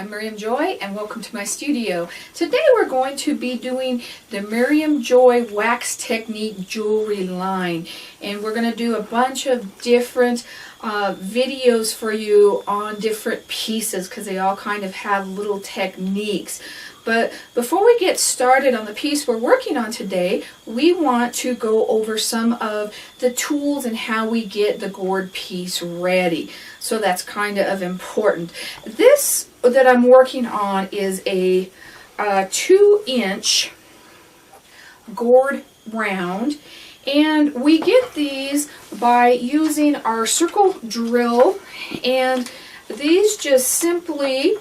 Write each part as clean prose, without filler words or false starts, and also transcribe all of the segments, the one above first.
I'm Miriam Joy and welcome to my studio. Today we're going to be doing the Miriam Joy Wax Technique jewelry line, and we're going to do a bunch of different videos for you on different pieces because they all kind of have little techniques. But before we get started on the piece we're working on today, we want to go over some of the tools and how we get the gourd piece ready. So that's kind of important. This that I'm working on is a 2-inch gourd round, and we get these by using our circle drill, and these just simply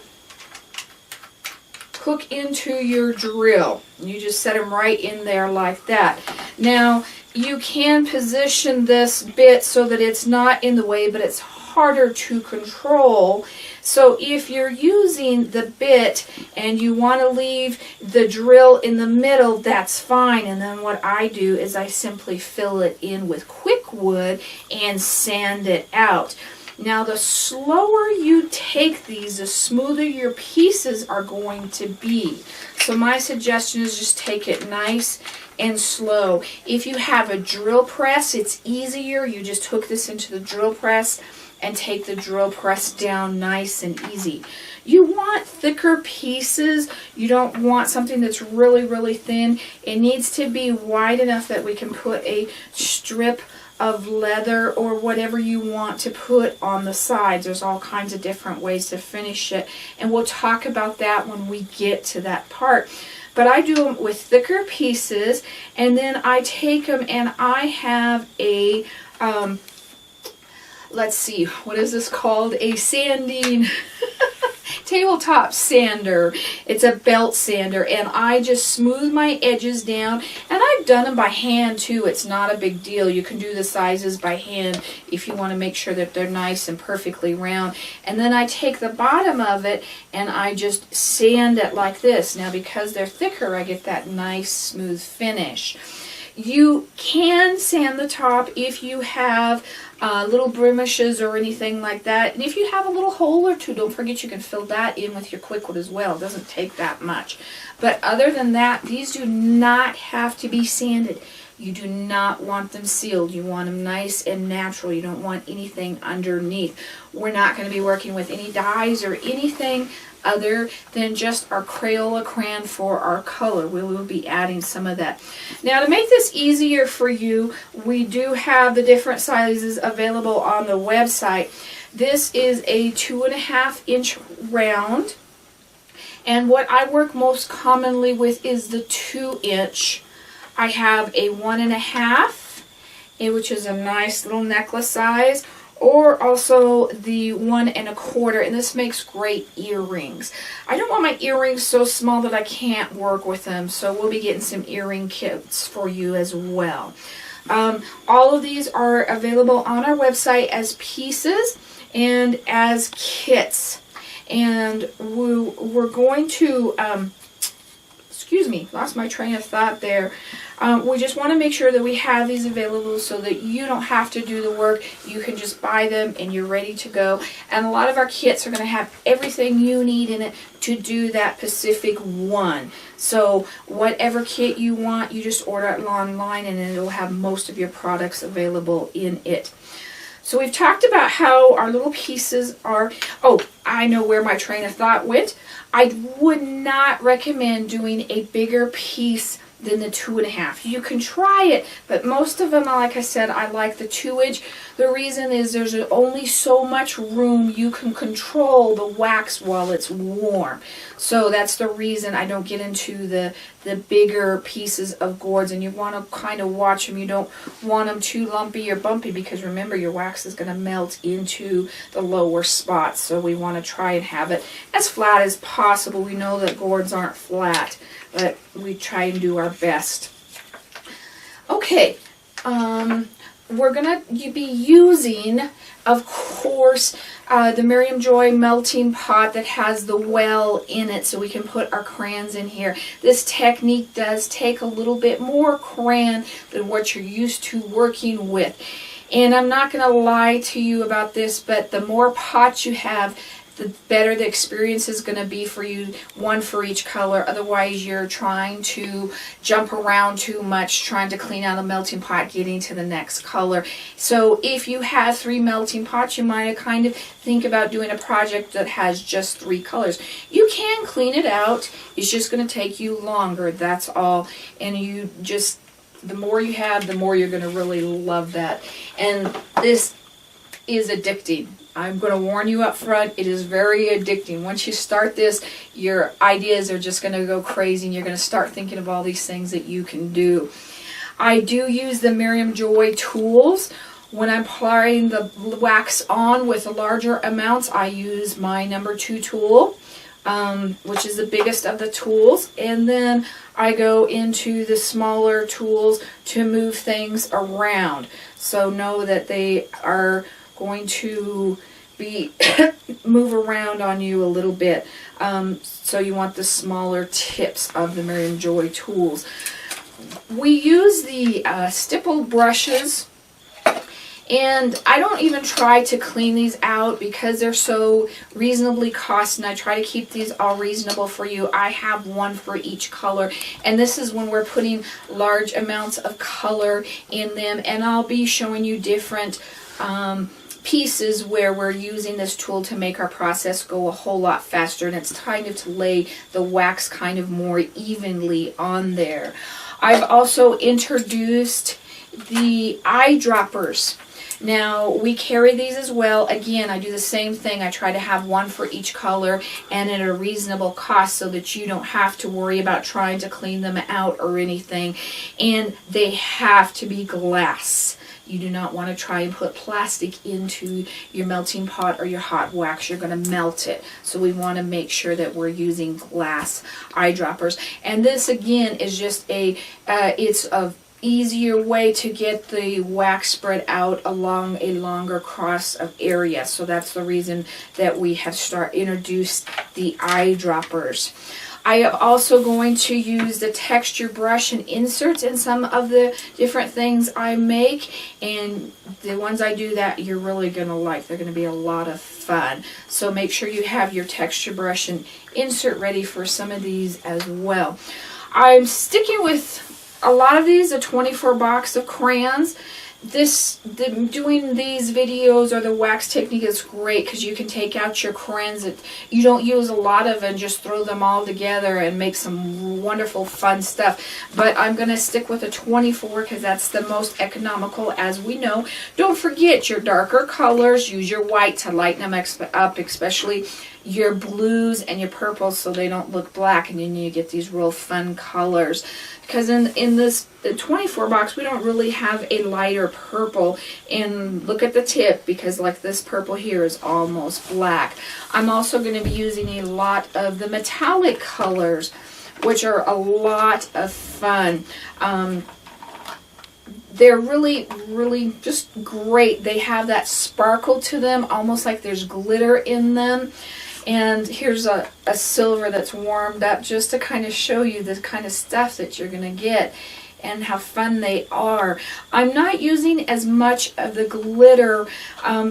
hook into your drill. You just set them right in there like that. Now you can position this bit so that it's not in the way, but it's harder to control. So if you're using the bit and you want to leave the drill in the middle, that's fine. And then what I do is I simply fill it in with quick wood and sand it out. Now the slower you take these, the smoother your pieces are going to be. So my suggestion is just take it nice and slow. If you have a drill press, it's easier. You just hook this into the drill press and take the drill press down nice and easy. You want thicker pieces. You don't want something that's really, really thin. It needs to be wide enough that we can put a strip of leather or whatever you want to put on the sides. There's all kinds of different ways to finish it, and we'll talk about that when we get to that part. But I do them with thicker pieces, and then I take them and I have a let's see, what is this called? A sanding tabletop sander. It's a belt sander, and I just smooth my edges down, and I've done them by hand too. It's not a big deal. You can do the sizes by hand if you want to make sure that they're nice and perfectly round. And then I take the bottom of it and I just sand it like this. Now because they're thicker, I get that nice smooth finish. You can sand the top if you have little blemishes or anything like that. And if you have a little hole or two, don't forget you can fill that in with your quick wood as well. It doesn't take that much. But other than that, these do not have to be sanded. You do not want them sealed. You want them nice and natural. You don't want anything underneath. We're not going to be working with any dyes or anything other than just our Crayola crayon for our color. We will be adding some of that. Now to make this easier for you, we do have the different sizes available on the website. This is a 2.5-inch round, and what I work most commonly with is the 2-inch. I have a 1.5, which is a nice little necklace size, or also the 1.25, and this makes great earrings. I don't want my earrings so small that I can't work with them, so we'll be getting some earring kits for you as well. All of these are available on our website as pieces and as kits, and we're going to excuse me, lost my train of thought there. We just want to make sure that we have these available so that you don't have to do the work. You can just buy them and you're ready to go. And a lot of our kits are going to have everything you need in it to do that specific one. So whatever kit you want, you just order it online and it'll have most of your products available in it. So we've talked about how our little pieces are, oh, I know where my train of thought went. I would not recommend doing a bigger piece than the 2.5. You can try it, but most of them, like I said, I like the 2-inch. The reason is there's only so much room you can control the wax while it's warm. So that's the reason I don't get into the bigger pieces of gourds, and you want to kind of watch them. You don't want them too lumpy or bumpy, because remember, your wax is going to melt into the lower spots. So we want to try and have it as flat as possible. We know that gourds aren't flat, but we try and do our best. Okay, we're going to be using, of course, the Miriam Joy melting pot that has the well in it, so we can put our crayons in here. This technique does take a little bit more crayon than what you're used to working with. And I'm not going to lie to you about this, but the more pots you have, the better the experience is going to be for you, one for each color. Otherwise, you're trying to jump around too much, trying to clean out a melting pot, getting to the next color. So if you have 3 melting pots, you might kind of think about doing a project that has just 3 colors. You can clean it out. It's just going to take you longer, that's all. And you just, the more you have, the more you're going to really love that. And this is addicting. I'm going to warn you up front, it is very addicting. Once you start this, your ideas are just going to go crazy and you're going to start thinking of all these things that you can do. I do use the Miriam Joy tools. When I'm applying the wax on with the larger amounts, I use my number 2 tool, which is the biggest of the tools. And then I go into the smaller tools to move things around. So know that they are going to be move around on you a little bit. So you want the smaller tips of the Miriam Joy tools. We use the stipple brushes, and I don't even try to clean these out because they're so reasonably cost, and I try to keep these all reasonable for you. I have one for each color, and this is when we're putting large amounts of color in them, and I'll be showing you different pieces where we're using this tool to make our process go a whole lot faster, and it's kind of to lay the wax kind of more evenly on there. I've also introduced the eyedroppers. Now, we carry these as well. Again, I do the same thing. I try to have one for each color and at a reasonable cost so that you don't have to worry about trying to clean them out or anything. And they have to be glass. You do not want to try and put plastic into your melting pot or your hot wax. You're going to melt it. So we want to make sure that we're using glass eyedroppers. And this again is just it's a easier way to get the wax spread out along a longer cross of area. So that's the reason that we have introduced the eyedroppers. I am also going to use the texture brush and inserts in some of the different things I make, and the ones I do that you're really going to like. They're going to be a lot of fun. So make sure you have your texture brush and insert ready for some of these as well. I'm sticking with a lot of these, a 24 box of crayons. Doing these videos or the wax technique is great because you can take out your crayons that you don't use a lot of and just throw them all together and make some wonderful fun stuff. But I'm going to stick with a 24 because that's the most economical, as we know. Don't forget your darker colors. Use your white to lighten them up, especially your blues and your purples so they don't look black, and then you get these real fun colors. Because in this 24 box, we don't really have a lighter purple. And look at the tip, because like this purple here is almost black. I'm also going to be using a lot of the metallic colors, which are a lot of fun. They're really, really just great. They have that sparkle to them, almost like there's glitter in them. And here's a silver that's warmed up just to kind of show you the kind of stuff that you're going to get and how fun they are. I'm not using as much of the glitter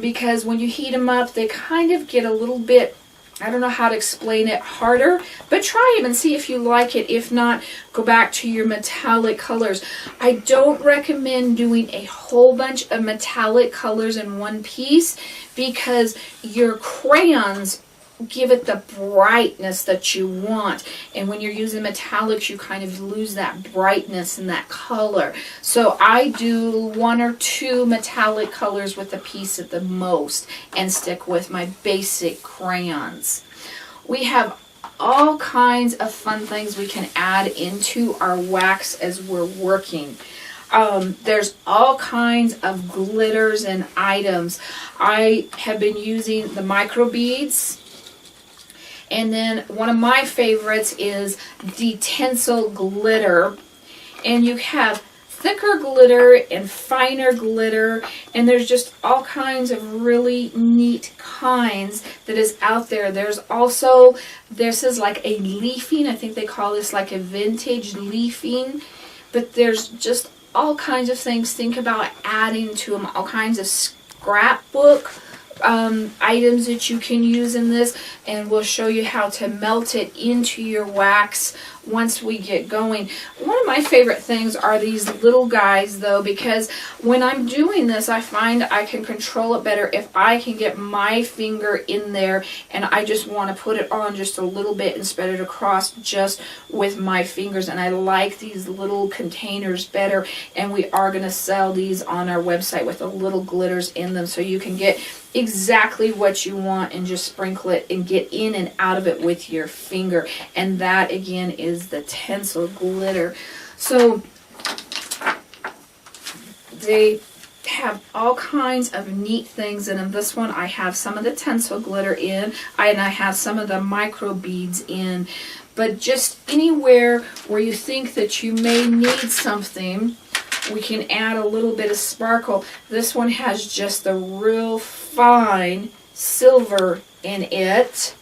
because when you heat them up, they kind of get a little bit, I don't know how to explain it, harder. But try them and see if you like it. If not, go back to your metallic colors. I don't recommend doing a whole bunch of metallic colors in one piece because your crayons give it the brightness that you want, and when you're using metallics you kind of lose that brightness and that color. So I do 1 or 2 metallic colors with a piece at the most and stick with my basic crayons. We have all kinds of fun things we can add into our wax as we're working. There's all kinds of glitters and items. I have been using the micro beads. And then one of my favorites is the tinsel glitter. And you have thicker glitter and finer glitter. And there's just all kinds of really neat kinds that is out there. There's also, this is like a leafing. I think they call this like a vintage leafing. But there's just all kinds of things. Think about adding to them. All kinds of scrapbook items that you can use in this, and we'll show you how to melt it into your wax once we get going. One of my favorite things are these little guys though, because when I'm doing this I find I can control it better if I can get my finger in there and I just want to put it on just a little bit and spread it across just with my fingers. And I like these little containers better, and we are going to sell these on our website with the little glitters in them, so you can get exactly what you want and just sprinkle it and get in and out of it with your finger. And that again is the Tencel glitter. So they have all kinds of neat things in them. This one I have some of the Tencel glitter in, and I have some of the micro beads in. But just anywhere where you think that you may need something, we can add a little bit of sparkle. This one has just the real fine silver in it.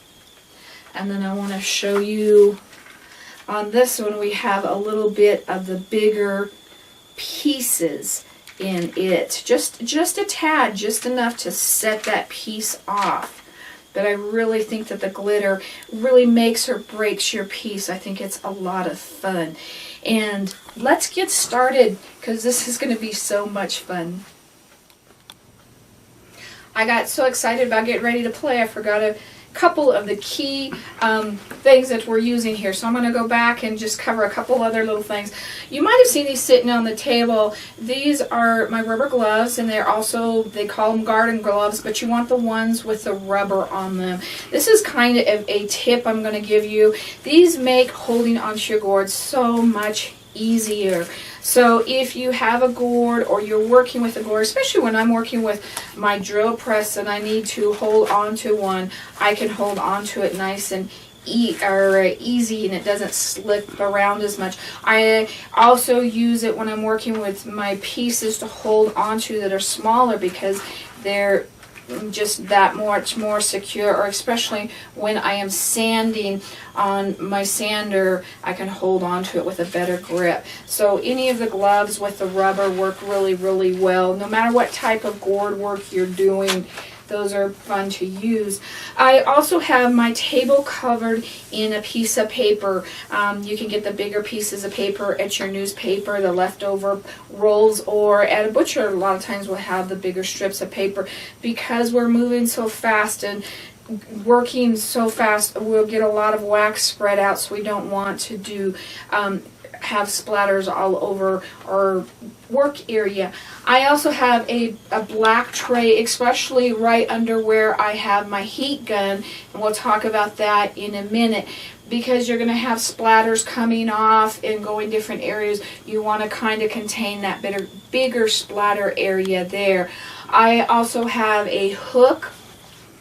And then I want to show you on this one we have a little bit of the bigger pieces in it. Just a tad, just enough to set that piece off. But I really think that the glitter really makes or breaks your piece. I think it's a lot of fun. And let's get started, because this is going to be so much fun. I got so excited about getting ready to play, I forgot a couple of the key things that we're using here. So I'm going to go back and just cover a couple other little things. You might have seen these sitting on the table. These are my rubber gloves, and they're also, they call them garden gloves, but you want the ones with the rubber on them. This is kind of a tip I'm going to give you. These make holding onto your gourd so much easier. So if you have a gourd or you're working with a gourd, especially when I'm working with my drill press and I need to hold on to one, I can hold on to it nice and easy, and it doesn't slip around as much. I also use it when I'm working with my pieces to hold on to that are smaller, because they're just that much more secure, or especially when I am sanding on my sander, I can hold on to it with a better grip. So any of the gloves with the rubber work really, really well. No matter what type of gourd work you're doing, those are fun to use. I also have my table covered in a piece of paper. You can get the bigger pieces of paper at your newspaper, the leftover rolls, or at a butcher a lot of times we'll have the bigger strips of paper. Because we're moving so fast and working so fast, we'll get a lot of wax spread out, so we don't want to do have splatters all over our work area. I also have a black tray, especially right under where I have my heat gun, and we'll talk about that in a minute. Because you're going to have splatters coming off and going different areas, you want to kind of contain that bigger splatter area there. I also have a hook,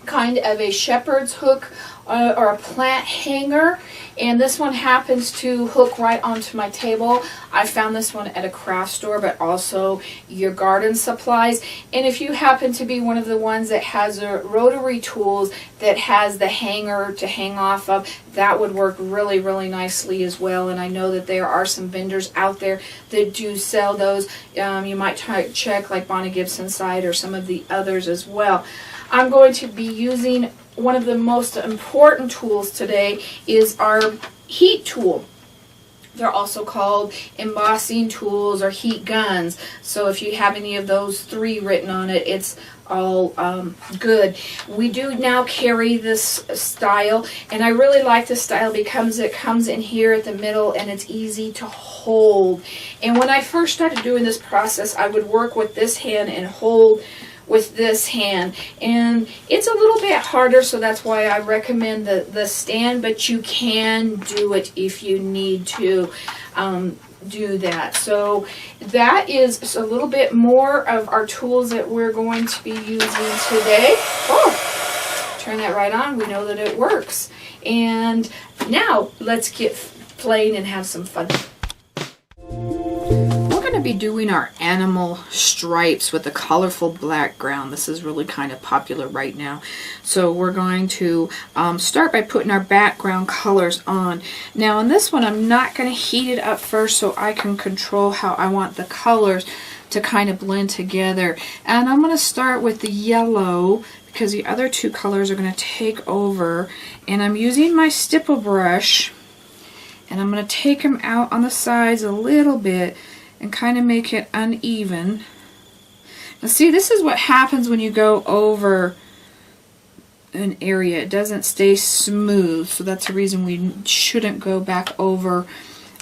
kind of a shepherd's hook or a plant hanger, and this one happens to hook right onto my table. I found this one at a craft store, but also your garden supplies. And if you happen to be one of the ones that has a rotary tools that has the hanger to hang off of, that would work really, really nicely as well. And I know that there are some vendors out there that do sell those. You might check like Bonnie Gibson site or some of the others as well. I'm going to be using one of the most important tools today is our heat tool. They're also called embossing tools or heat guns. So if you have any of those three written on it, it's all good. We do now carry this style, and I really like this style because it comes in here at the middle and it's easy to hold. And when I first started doing this process, I would work with this hand and hold with this hand, and it's a little bit harder, so that's why I recommend the stand, but you can do it if you need to do that. So that is a little bit more of our tools that we're going to be using today. Oh, turn that right on. We know that it works. And now let's get playing and have some fun. Be doing our animal stripes with a colorful background. This is really kind of popular right now. So we're going to start by putting our background colors on. Now on this one, I'm not going to heat it up first, so I can control how I want the colors to kind of blend together. And I'm going to start with the yellow because the other two colors are going to take over. And I'm using my stipple brush, and I'm going to take them out on the sides a little bit and kind of make it uneven. Now see, this is what happens when you go over an area. It doesn't stay smooth, so that's the reason we shouldn't go back over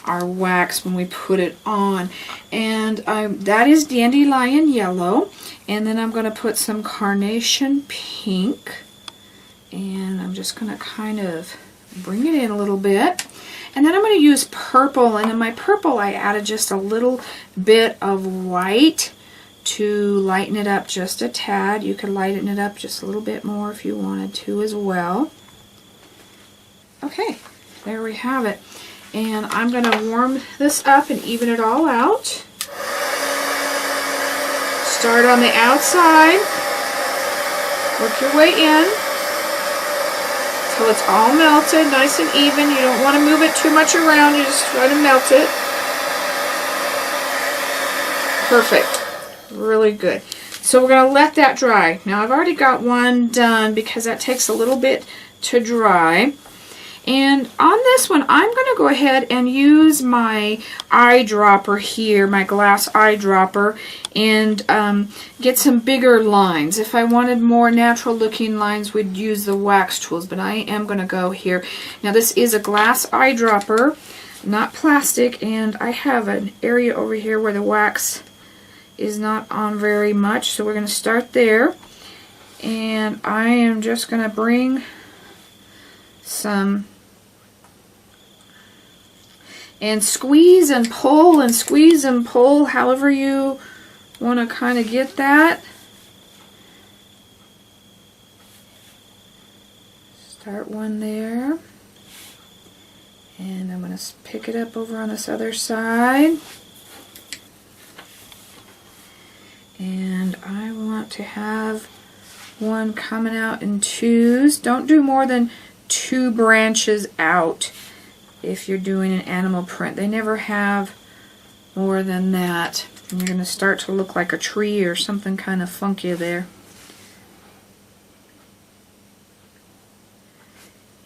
our wax when we put it on. And that is dandelion yellow, and then I'm going to put some carnation pink, and I'm just going to kind of bring it in a little bit. And then I'm going to use purple, and in my purple I added just a little bit of white to lighten it up just a tad. You could lighten it up just a little bit more if you wanted to as well. Okay, there we have it. And I'm going to warm this up and even it all out. Start on the outside, work your way in until it's all melted, nice and even. You don't want to move it too much around, you just try to melt it. Perfect. Really good. So we're going to let that dry. Now I've already got one done because that takes a little bit to dry. And on this one, I'm going to go ahead and use my eyedropper here, my glass eyedropper, and get some bigger lines. If I wanted more natural looking lines, we'd use the wax tools, but I am going to go here. Now this is a glass eyedropper, not plastic, and I have an area over here where the wax is not on very much, so we're going to start there. And I am just going to bring some and squeeze and pull and squeeze and pull, however you want to kind of get that. Start one there, and I'm going to pick it up over on this other side. And I want to have one coming out in twos. Don't do more than 2 branches out if you're doing an animal print. They never have more than that. And you're going to start to look like a tree or something kind of funky there.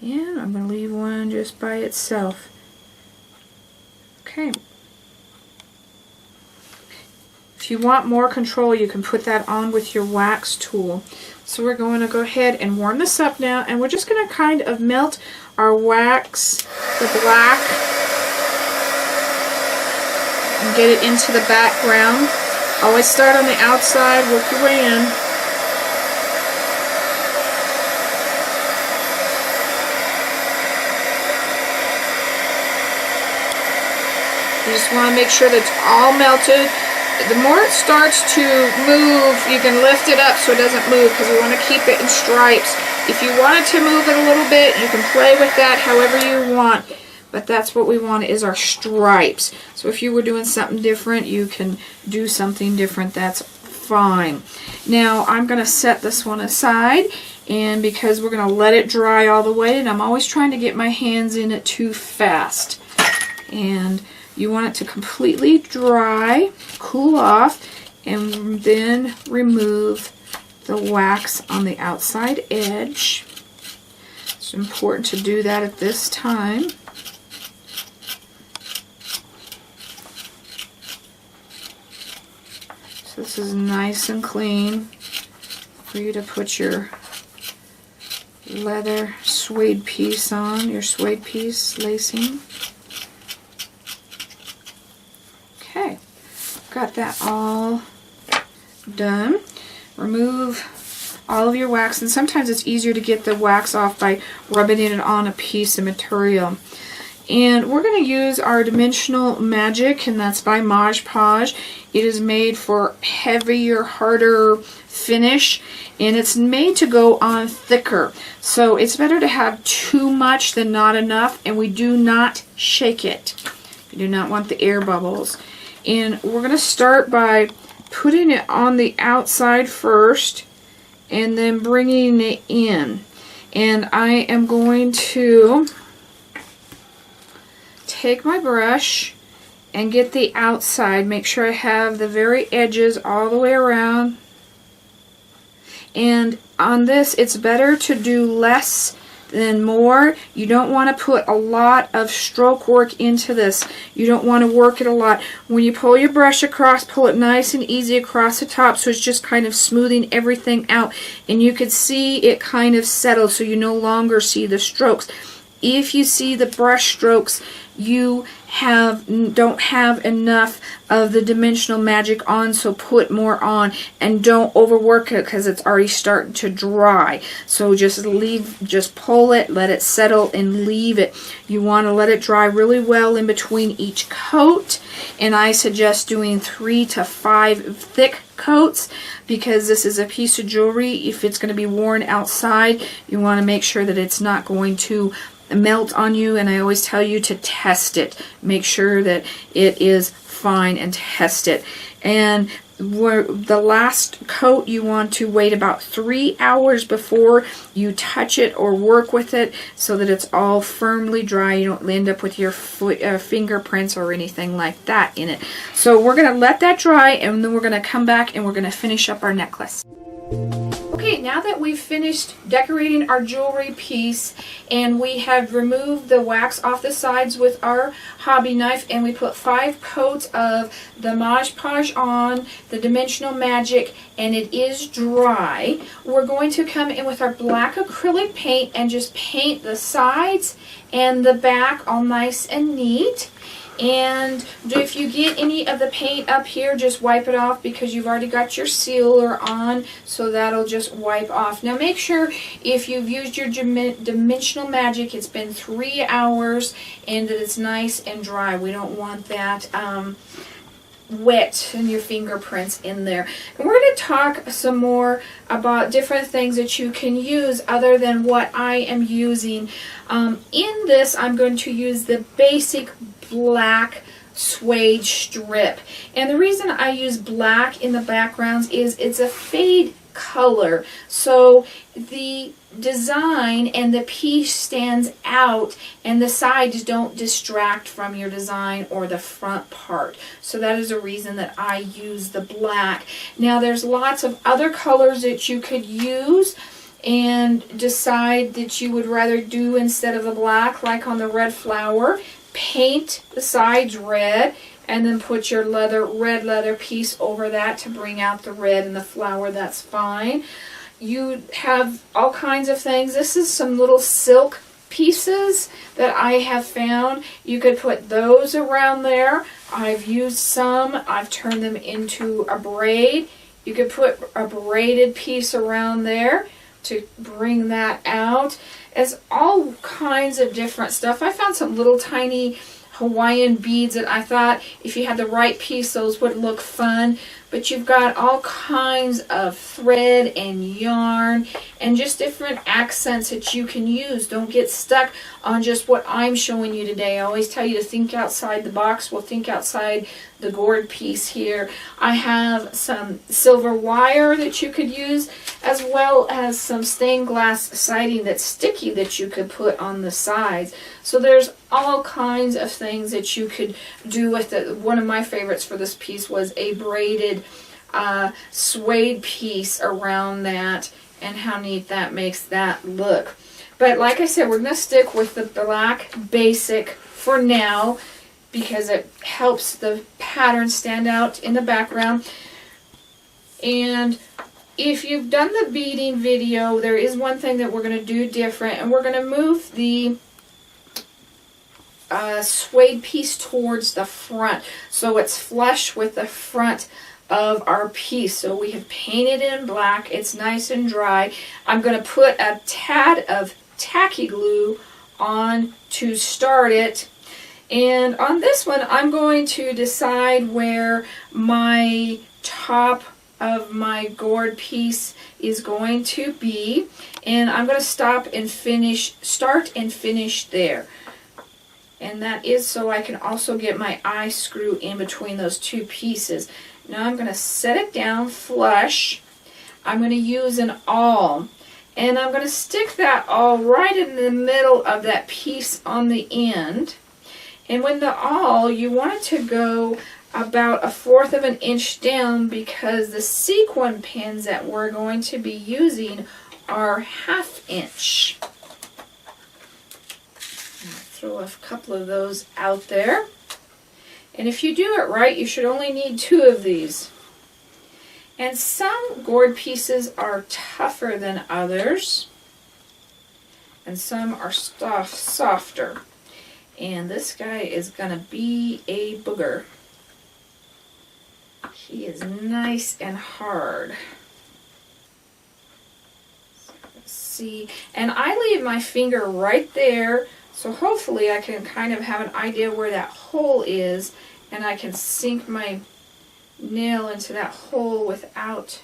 And I'm going to leave one just by itself. Okay. If you want more control, you can put that on with your wax tool. So we're going to go ahead and warm this up now, and we're just going to kind of melt our wax, the black, and get it into the background. Always start on the outside, work your way in. You just want to make sure that it's all melted. The more it starts to move, you can lift it up so it doesn't move, because we want to keep it in stripes. If you wanted to move it a little bit, you can play with that however you want, but that's what we want, is our stripes. So if you were doing something different, you can do something different. That's fine. Now I'm going to set this one aside, and because we're going to let it dry all the way, and I'm always trying to get my hands in it too fast. And you want it to completely dry, cool off, and then remove the wax on the outside edge. It's important to do that at this time. So this is nice and clean for you to put your leather suede piece on, your suede piece lacing. Okay, got that all done. Remove all of your wax, and sometimes it's easier to get the wax off by rubbing it on a piece of material. And we're going to use our Dimensional Magic, and that's by Mod Podge. It is made for heavier, harder finish, and it's made to go on thicker. So it's better to have too much than not enough, and we do not shake it. We do not want the air bubbles. And we're going to start by putting it on the outside first and then bringing it in. And I am going to take my brush and get the outside. Make sure I have the very edges all the way around. And on this, it's better to do less than more. You don't want to put a lot of stroke work into this. You don't want to work it a lot. When you pull your brush across, pull it nice and easy across the top, so it's just kind of smoothing everything out. And you can see it kind of settle, so you no longer see the strokes. If you see the brush strokes, you don't have enough of the dimensional magic on, so put more on, and don't overwork it because it's already starting to dry. So just pull it, let it settle, and leave it. You want to let it dry really well in between each coat, and I suggest doing 3 to 5 thick coats, because this is a piece of jewelry. If it's going to be worn outside, you want to make sure that it's not going to melt on you, and I always tell you to test it. Make sure that it is fine and test it. And the last coat, you want to wait about 3 hours before you touch it or work with it, so that it's all firmly dry. You don't end up with your fingerprints or anything like that in it. So we're going to let that dry, and then we're going to come back and we're going to finish up our necklace. Okay, now that we've finished decorating our jewelry piece, and we have removed the wax off the sides with our hobby knife, and we put 5 coats of the Mod Podge on, the Dimensional Magic, and it is dry, we're going to come in with our black acrylic paint and just paint the sides and the back all nice and neat. And if you get any of the paint up here, just wipe it off, because you've already got your sealer on, so that'll just wipe off. Now make sure if you've used your Dimensional Magic, it's been 3 hours, and that it's nice and dry. We don't want that wet and your fingerprints in there. And we're going to talk some more about different things that you can use other than what I am using. In this, I'm going to use the basic black suede strip, and the reason I use black in the backgrounds is it's a fade color, so the design and the piece stands out, and the sides don't distract from your design or the front part. So that is a reason that I use the black. Now there's lots of other colors that you could use and decide that you would rather do instead of the black, like on the red flower. Paint the sides red, and then put your red leather piece over that to bring out the red and the flower. That's fine. You have all kinds of things. This is some little silk pieces that I have found. You could put those around there. I've used some. I've turned them into a braid. You could put a braided piece around there to bring that out. As all kinds of different stuff. I found some little tiny Hawaiian beads that I thought if you had the right piece, those would look fun. But you've got all kinds of thread and yarn and just different accents that you can use. Don't get stuck on just what I'm showing you today. I always tell you to think outside the box. We'll think outside the gourd piece here. I have some silver wire that you could use, as well as some stained glass siding that's sticky that you could put on the sides. So there's all kinds of things that you could do with it. One of my favorites for this piece was a braided suede piece around that, and how neat that makes that look. But like I said, we're going to stick with the black basic for now, because it helps the pattern stand out in the background. And if you've done the beading video, there is one thing that we're going to do different, and we're going to move the suede piece towards the front, so it's flush with the front of our piece. So we have painted in black. It's nice and dry. I'm going to put a tad of tacky glue on to start it. And on this one, I'm going to decide where my top of my gourd piece is going to be, and I'm going to start and finish there. And that is so I can also get my eye screw in between those two pieces. Now I'm going to set it down flush. I'm going to use an awl, and I'm going to stick that awl right in the middle of that piece on the end. And when the awl, you want it to go about 1/4 of an inch down because the sequin pins that we're going to be using are 1/2 inch. Throw a couple of those out there. And if you do it right, you should only need 2 of these. And some gourd pieces are tougher than others, and some are softer. And this guy is gonna be a booger. He is nice and hard. So let's see, and I leave my finger right there, so hopefully I can kind of have an idea where that hole is, and I can sink my nail into that hole without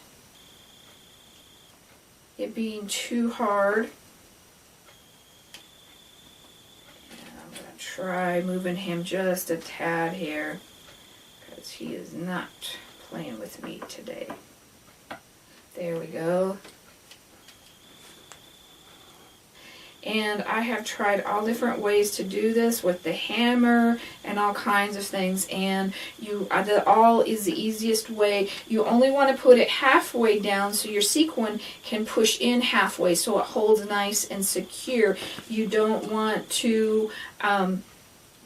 it being too hard. And I'm going to try moving him just a tad here because he is not playing with me today. There we go. And I have tried all different ways to do this with the hammer and all kinds of things, and the awl is the easiest way. You only want to put it halfway down so your sequin can push in halfway so it holds nice and secure. You don't want to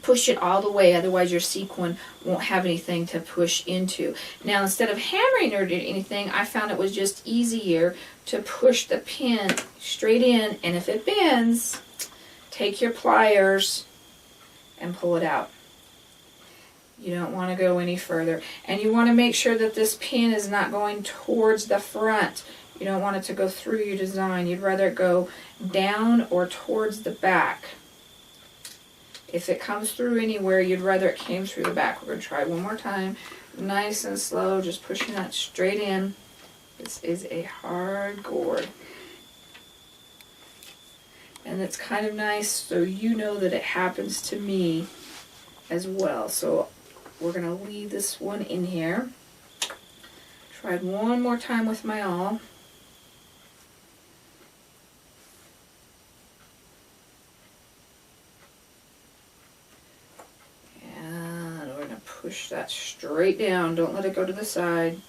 push it all the way, otherwise your sequin won't have anything to push into. Now, instead of hammering or anything, I found it was just easier to push the pin straight in, and if it bends, take your pliers and pull it out. You don't want to go any further. And you want to make sure that this pin is not going towards the front. You don't want it to go through your design. You'd rather it go down or towards the back. If it comes through anywhere, you'd rather it came through the back. We're going to try one more time. Nice and slow, just pushing that straight in. This is a hard gourd. And it's kind of nice so you know that it happens to me as well. So we're going to leave this one in here. Try it one more time with my awl. Push that straight down. Don't let it go to the side.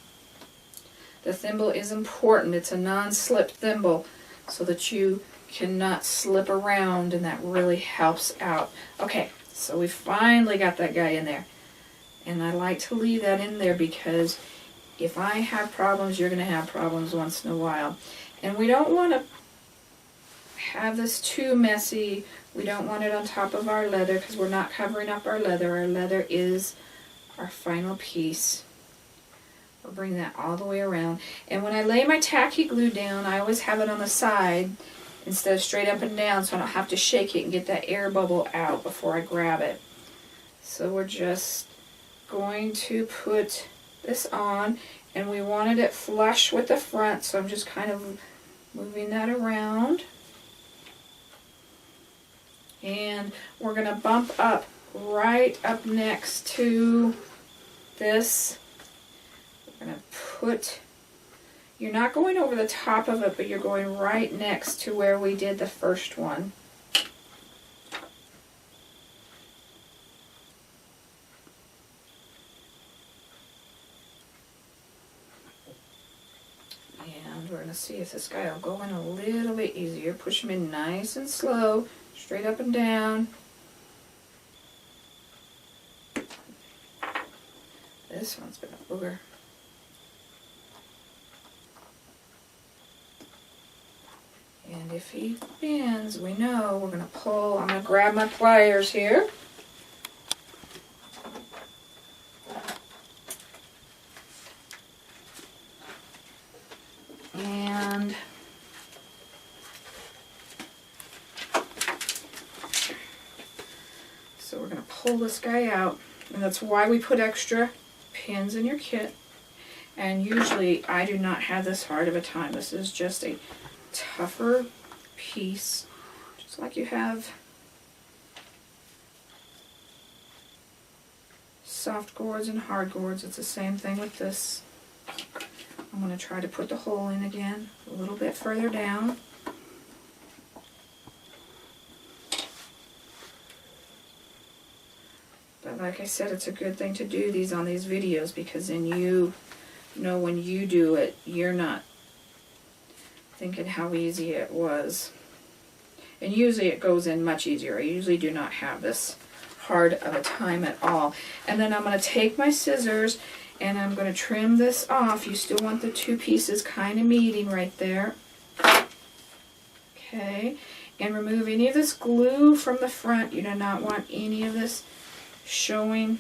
The thimble is important. It's a non-slip thimble so that you cannot slip around, and that really helps out. Okay, so we finally got that guy in there. And I like to leave that in there because if I have problems, you're going to have problems once in a while. And we don't want to have this too messy. We don't want it on top of our leather because we're not covering up our leather. Our leather is our final piece. We'll bring that all the way around. And when I lay my tacky glue down, I always have it on the side instead of straight up and down so I don't have to shake it and get that air bubble out before I grab it. So we're just going to put this on, and we wanted it flush with the front, so I'm just kind of moving that around. And we're going to bump up right up next to this. We're going to put, you're not going over the top of it, but you're going right next to where we did the first one. And we're going to see if this guy will go in a little bit easier. Push him in nice and slow, straight up and down. This one's been a booger. And if he bends, we know we're going to pull. I'm going to grab my pliers here. And so we're going to pull this guy out. And that's why we put extra pins in your kit. And usually I do not have this hard of a time. This is just a tougher piece, just like you have soft gourds and hard gourds. It's the same thing with this. I'm going to try to put the hole in again a little bit further down. But But like I said, it's a good thing to do these on these videos, because then you know when you do it, you're not thinking how easy it was. And usually it goes in much easier. I usually do not have this hard of a time at all. And then I'm going to take my scissors and I'm going to trim this off. You still want the two pieces kind of meeting right there. Okay. And remove any of this glue from the front. You do not want any of this showing.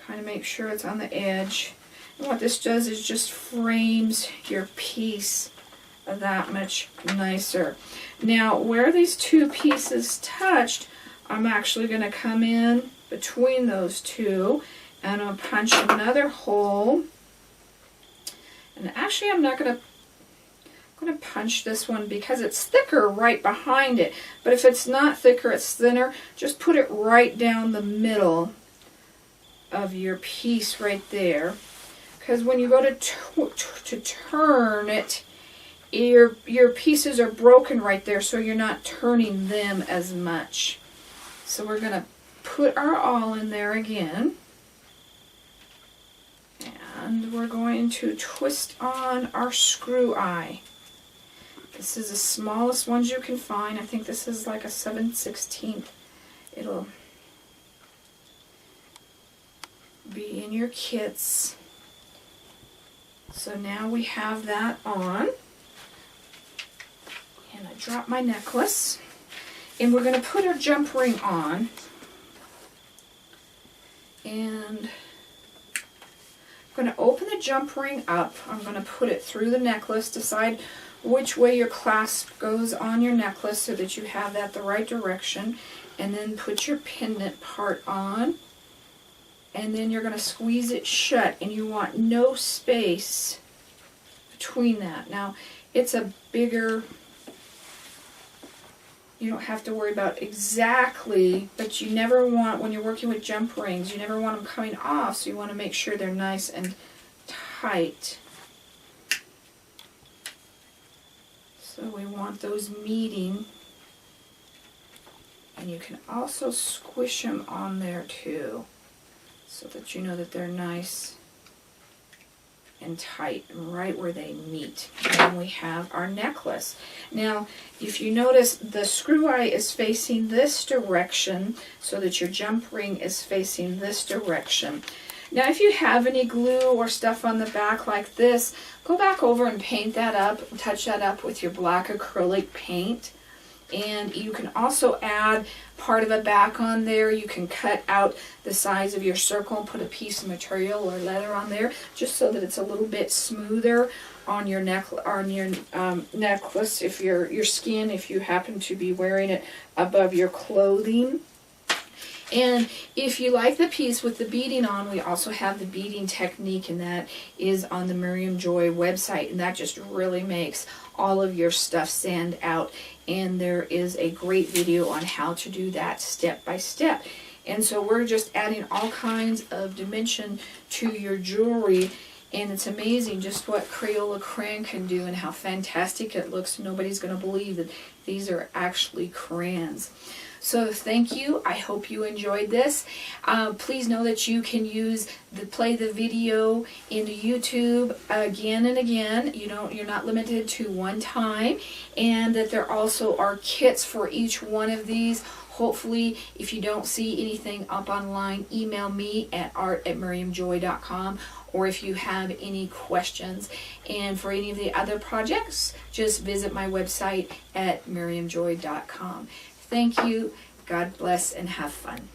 Kind of make sure it's on the edge. And what this does is just frames your piece that much nicer. Now, where these two pieces touched, I'm actually going to come in between those two and I'll punch another hole. And actually, I'm not going to punch this one because it's thicker right behind it. But if it's not thicker, it's thinner, just put it right down the middle of your piece right there. Because when you go to turn it, your pieces are broken right there, so you're not turning them as much. So we're going to put our awl in there again. And we're going to twist on our screw eye. This is the smallest ones you can find. I think this is like a 7/16. It'll be in your kits. So now we have that on. And I drop my necklace. And we're going to put our jump ring on. And I'm going to open the jump ring up. I'm going to put it through the necklace. Decide which way your clasp goes on your necklace so that you have that the right direction. And then put your pendant part on. And then you're going to squeeze it shut. And you want no space between that. Now, it's a bigger... You don't have to worry about exactly, but you never want, when you're working with jump rings, you never want them coming off, so you want to make sure they're nice and tight. So we want those meeting. And you can also squish them on there too, so that you know that they're nice and tight and right where they meet. And then we have our necklace. Now, if you notice, the screw eye is facing this direction so that your jump ring is facing this direction. Now, if you have any glue or stuff on the back like this, go back over and paint that up, touch that up with your black acrylic paint. And you can also add part of a back on there. You can cut out the size of your circle and put a piece of material or leather on there, just so that it's a little bit smoother on your necklace. If your skin, if you happen to be wearing it above your clothing. And if you like the piece with the beading on, we also have the beading technique, and that is on the Miriam Joy website, and that just really makes all of your stuff stand out. And there is a great video on how to do that step by step. And so we're just adding all kinds of dimension to your jewelry, and it's amazing just what Crayola crayon can do and how fantastic it looks. Nobody's going to believe that these are actually crayons. So thank you. I hope you enjoyed this. Please know that you can play the video into YouTube again and again. You're not limited to one time, and that there also are kits for each one of these. Hopefully, if you don't see anything up online, email me at art@miriamjoy.com, or if you have any questions. And for any of the other projects, just visit my website at miriamjoy.com. Thank you. God bless and have fun.